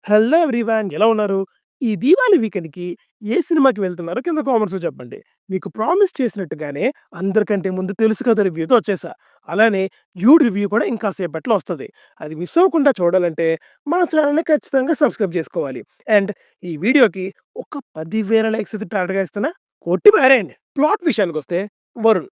Hello everyone ఎలా ఉన్నారు? ఈ దీవాళి వీకెండ్‌కి ఏ సినిమాకి వెళ్తున్నారో కింద కామెంట్స్‌లో చెప్పండి. మీకు ప్రామిస్ చేసినట్టుగానే అందరికంటే ముందు తెలుసు కథ రివ్యూతో వచ్చేసా. అలానే డ్యూడ్ రివ్యూ కూడా ఇంకా సేపట్లో వస్తది. అది మిస్ అవ్వకుండా చూడాలంటే మన ఛానెల్‌ని ఖచ్చితంగా సబ్స్క్రైబ్ చేసుకోవాలి. అండ్ ఈ వీడియోకి ఒక 10,000 లైక్స్ అయితే టార్గెట్‌గా ఇస్తున్నా. కొట్టి పారేయండి. ప్లాట్ విషయానికొస్తే వరుణ్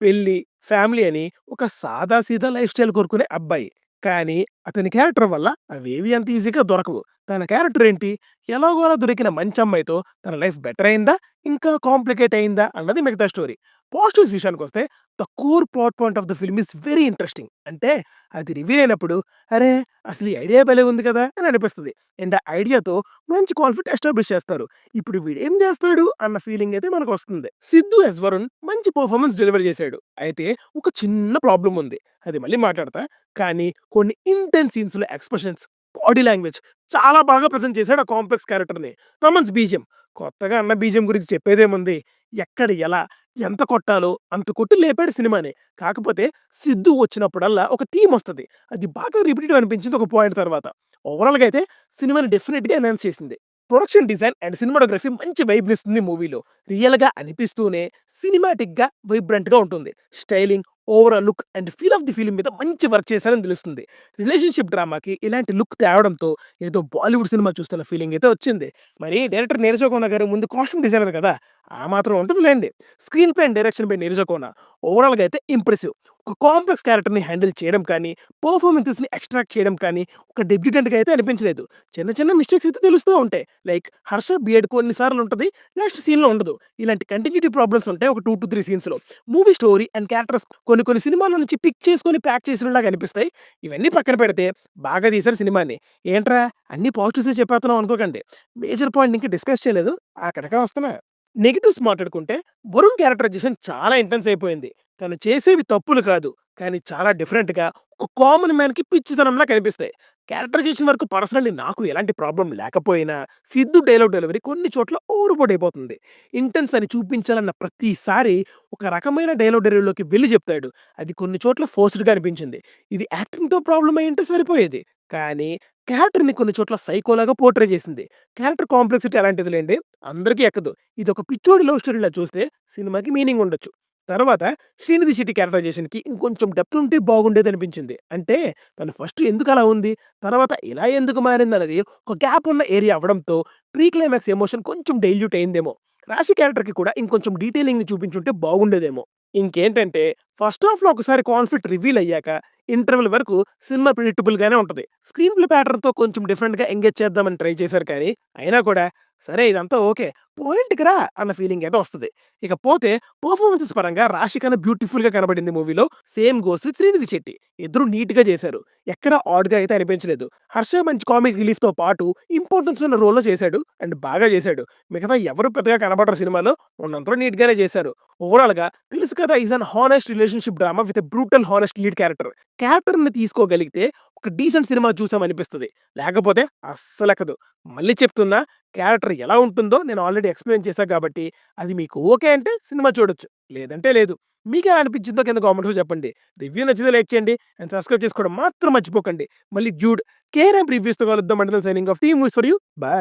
పెళ్లి, ఫ్యామిలీ అని ఒక సాదా సీదా లైఫ్ స్టైల్ కోరుకునే అబ్బాయి. కానీ అతని క్యారెక్టర్ వల్ల అవేవి అంత ఈజీగా దొరకవు. తన క్యారెక్టర్ ఏంటి? ఎలాగోలా దొరికిన మంచి అమ్మాయితో తన లైఫ్ బెటర్ అయిందా? ఇంకా కాంప్లికేట్ అయిందా? అన్నది మిగతా స్టోరీ. పాజిటివ్స్ విషయానికొస్తే the core plot point of the film is very interesting. అంటే అది రివీల్ అయినప్పుడు అరే! అసలు ఈ ఐడియా భలే ఉంది కదా! అని అనిపిస్తది. అండ్ ఆ ఐడియాతో మంచి కాన్ఫ్లిక్ట్ ఎస్టాబ్లిష్ చేస్తారు. ఇప్పుడు వీడేం చేస్తాడు అన్న ఫీలింగ్ అయితే మనకొస్తుంది. సిద్దు యాస్ వరుణ్ మంచి పెర్ఫార్మన్స్ డెలివర్ చేశాడు. అయితే ఒక చిన్న ప్రాబ్లమ్ ఉంది. అది మళ్ళీ మాట్లాడతా. కానీ కొన్ని ఇంటెన్స్ సీన్స్‌లో ఎక్స్‌ప్రెషన్స్, బాడీ లాంగ్వేజ్ చాలా బాగా ప్రెజెంట్ చేశాడు ఆ కాంప్లెక్స్ క్యారెక్టర్‌ని. తమన్స్ బీజీఎం కొత్తగా అన్న బీజీఎం గురించి చెప్పేదేముంది? ఎక్కడ ఎలా, ఎంత కొట్టాలో అంత కొట్టి లేపాడు సినిమాని. కాకపోతే సిద్దు వచ్చినప్పుడల్లా ఒక థీమ్ వస్తది. అది బాగా రిపిటీటివ్ అనిపించింది ఒక పాయింట్ తర్వాత. ఓవరాల్‌గా అయితే సినిమాని డెఫినిట్‌గా ఎన్హాన్స్ చేసింది. ప్రొడక్షన్ డిజైన్ అండ్ సినిమాటోగ్రఫీ మంచి వైబ్‌నిస్తుంది మూవీలో. రియల్‌గా అనిపిస్తూనే సినిమాటిక్‌గా, వైబ్రెంట్‌గా ఉంటుంది. Styling, overall look and feel of the film మీద మంచి వర్క్ చేశారని తెలుస్తుంది. రిలేషన్‌షిప్ డ్రామాకి ఇలాంటి లుక్ తేవడంతో ఏదో బాలీవుడ్ సినిమా చూస్తున్న ఫీలింగ్ అయితే వచ్చింది. మరి డైరెక్టర్ నీరజ కోన గారు ముందు కాస్ట్యూమ్ డిజైనర్ కదా! ఆ మాత్రం ఉంటదిలెండి. Screenplay and direction by Neeraja Kona. ఓవరాల్‌గా అయితే ఇంప్రెసివ్. ఒక కాంప్లెక్స్ క్యారెక్టర్‌ని హ్యాండిల్ చేయడం కానీ, పెర్ఫార్మన్సెస్‌ని ఎక్స్‌ట్రాక్ట్ చేయడం కానీ, ఒక డెబ్యూటెంట్‌గా అయితే అనిపించలేదు. చిన్న చిన్న మిస్టేక్స్ అయితే తెలుస్తూ ఉంటాయి. లైక్ హర్ష బియర్డ్ కొన్ని సార్లు ఉంటది. నెక్స్ట్ సీన్‌లో ఉండదు. ఇలాంటి కంటిన్యూటీ ప్రాబ్లమ్స్ ఉంటాయి ఒక 2-3 సీన్స్‌లో. మూవీ స్టోరీ అండ్ క్యారెక్టర్స్ కొన్ని సినిమాల నుంచి పిక్ చేసుకొని ప్యాక్ చేసినలాగా అనిపిస్తాయి. ఇవన్నీ పక్కన పెడితే బాగా తీశారు సినిమాని. ఏంట్రా అన్ని పాజిటివ్సే చెప్పేస్తున్నావు అనుకోకండి. మేజర్ పాయింట్ ఇంకా డిస్కస్ చేయలేదు. అక్కడికే వస్తున్నా. నెగెటివ్స్ మాట్లాడుకుంటే వరుణ్ క్యారెక్టరైజేషన్ చాలా ఇంటెన్స్ అయిపోయింది. తను చేసేవి తప్పులు కాదు. కానీ చాలా డిఫరెంట్‌గా ఒక కామన్ మ్యాన్‌కి పిచ్చితనంలా కనిపిస్తాయి. క్యారెక్టరైజేషన్ వరకు పర్సనల్లీ నాకు ఎలాంటి ప్రాబ్లమ్ లేకపోయినా సిద్దు డైలాగ్ డెలివరీ కొన్ని చోట్ల ఓవర్ అయిపోతుంది. ఇంటెన్స్ అని చూపించాలన్న ప్రతిసారి ఒక రకమైన డైలాగ్ డెలివరీలోకి వెళ్లి చెప్తాడు. అది కొన్ని చోట్ల ఫోర్స్‌డ్‌గా అనిపించింది. ఇది యాక్టింగ్‌తో ప్రాబ్లమ్ అయ్యుంటే సరిపోయేది. కానీ క్యారెక్టర్‌ని కొన్ని చోట్ల సైకోలాగా పోర్ట్రే చేసింది. క్యారెక్టర్ కాంప్లెక్సిటీ అలాంటిదిలెండి. అందరికీ ఎక్కదు. ఇదొక పిచ్చోడి లవ్ స్టోరీలా చూస్తే సినిమాకి మీనింగ్ ఉండొచ్చు. తర్వాత శ్రీనిధి శెట్టి క్యారెక్టరైజేషన్‌కి ఇంకొంచెం డెప్త్ ఉంటే బాగుండేదనిపించింది. అంటే తను ఫస్ట్ ఎందుకలా ఉంది? తర్వాత ఇలా ఎందుకు మారిందన్నది ఒక గ్యాప్ ఉన్న ఏరియా అవ్వడంతో ప్రీ క్లైమాక్స్ ఎమోషన్ కొంచెం డైల్యూట్ అయిందేమో. రాశి క్యారెక్టర్‌కి కూడా ఇంకొంచెం డీటెయిలింగ్‌ని చూపించుంటే బాగుండేదేమో. ఇంకేంటంటే ఫస్ట్ హాఫ్‌లో ఒకసారి కాన్ఫ్లిక్ట్ రివీల్ అయ్యాక ఇంటర్వెల్ వరకు సినిమా ప్రిడిక్టబుల్‌గానే ఉంటది. స్క్రీన్ ప్లే ప్యాటర్న్‌తో కొంచెం డిఫరెంట్‌గా ఎంగేజ్ చేద్దామని ట్రై చేశారు కానీ, అయినా కూడా సరే ఇదంతా ఓకే. పాయింట్‌కి రా అన్న ఫీలింగ్ అయితే వస్తది. ఇకపోతే పెర్ఫార్మన్సెస్ పరంగా రాశి కన్నా బ్యూటిఫుల్‌గా కనబడింది మూవీలో. Same goes with Srinidhi Shetty. ఇద్దరు నీట్‌గా చేశారు. ఎక్కడ ఆడ్‌గా అయితే అనిపించలేదు. హర్ష మంచి కామిక్ రిలీఫ్‌తో పాటు ఇంపార్టెన్స్ ఉన్న రోల్‌లో చేశాడు అండ్ బాగా చేశాడు. మిగతా ఎవరు పెద్దగా కనపడరు సినిమాలో. ఉన్నంతలో నీట్‌గానే చేశారు. ఓవరాల్‌గా తెలుసు కదా is an honest relationship drama with a brutal honest lead character. క్యారెక్టర్‌ని తీసుకోగలిగితే ఒక డీసెంట్ సినిమా చూసామనిపిస్తది. లేకపోతే అస్సలెక్కదు. మళ్ళీ చెప్తున్నా క్యారెక్టర్ ఎలా ఉంటుందో నేను ఆల్రెడీ ఎక్స్‌ప్లెయిన్ చేశా కాబట్టి అది మీకు ఓకే అంటే సినిమా చూడొచ్చు. లేదంటే లేదు. మీకెలా అనిపించిందో కింద కామెంట్స్‌లో చెప్పండి. రివ్యూ నచ్చితే లైక్ చేయండి అండ్ సబ్స్క్రైబ్ చేసుకోవడం మాత్రం మర్చిపోకండి. మళ్ళీ డ్యూడ్ కేఆర్ఎం రివ్యూస్‌తో కలుద్దాం. Until then signing off team movies for you. By.